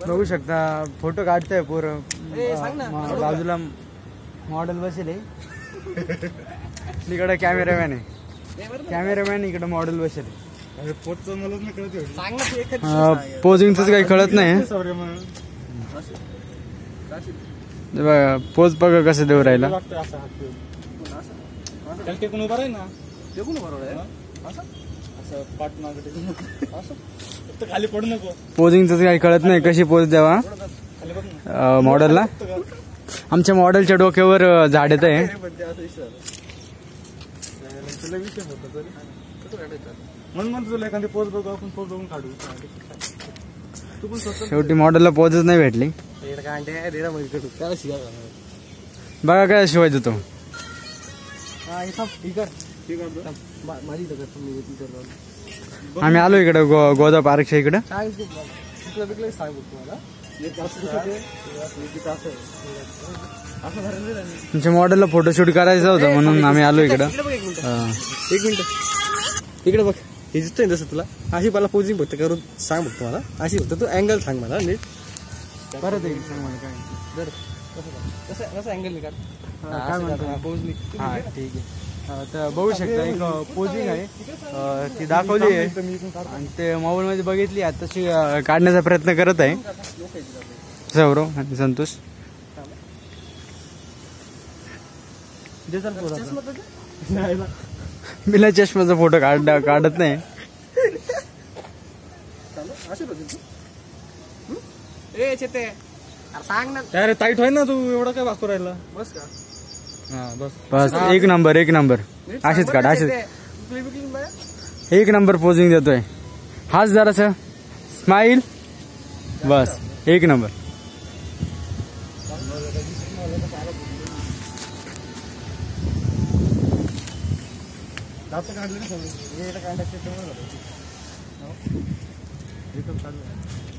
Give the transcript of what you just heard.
बघू शकता फोटो काढताय पोरं. बाजूला मॉडेल बसेल इकडे कॅमेरामॅन आहे. कॅमेरामॅन इकडे मॉडेल बसेल. पोजिंगच काही कळत नाही. पोज बघा कसं देऊ राहिला. पोजिंगच काही कळत नाही कशी पोज द्यावा मॉडेलला. आमच्या मॉडेलच्या डोक्यावर झाड येत आहे. शेवटी मॉडेलला पोजच नाही भेटली. बघा काय शिवायचं तो. आम्ही आलो इकडे गोदा पार्कच्या इकडे. तुमच्या मॉडेलला फोटोशूट करायचं होतं म्हणून आम्ही आलो इकडं. एक मिनिट इकडे बघ. हे दिसतोय तसं तुला. अशी मला पोजिंग फक्त करून सांग बघतो मला. अशी फक्त तू अँगल सांग मला नीट. परत येईल सांग मला काय जर कसं अँगल काढ. काय म्हणतो पोजनी. हा ठीक आहे. तर बघू शकता एक पोजिंग आहे ती दाखवली आहे आणि ते मोबाईल मध्ये बघितली. आताशी काढण्याचा प्रयत्न करत आहे सौरव आणि संतोष. बिना चष्म्याचा फोटो काढत नाही. अरे टाईट होय ना तू एवढा काय वाकू राहिला. बस का. बस एक नंबर अशीच काढ. अशीच एक नंबर पोजिंग देतोय. हाच जरासा स्माइल. बस एक नंबर. काढलं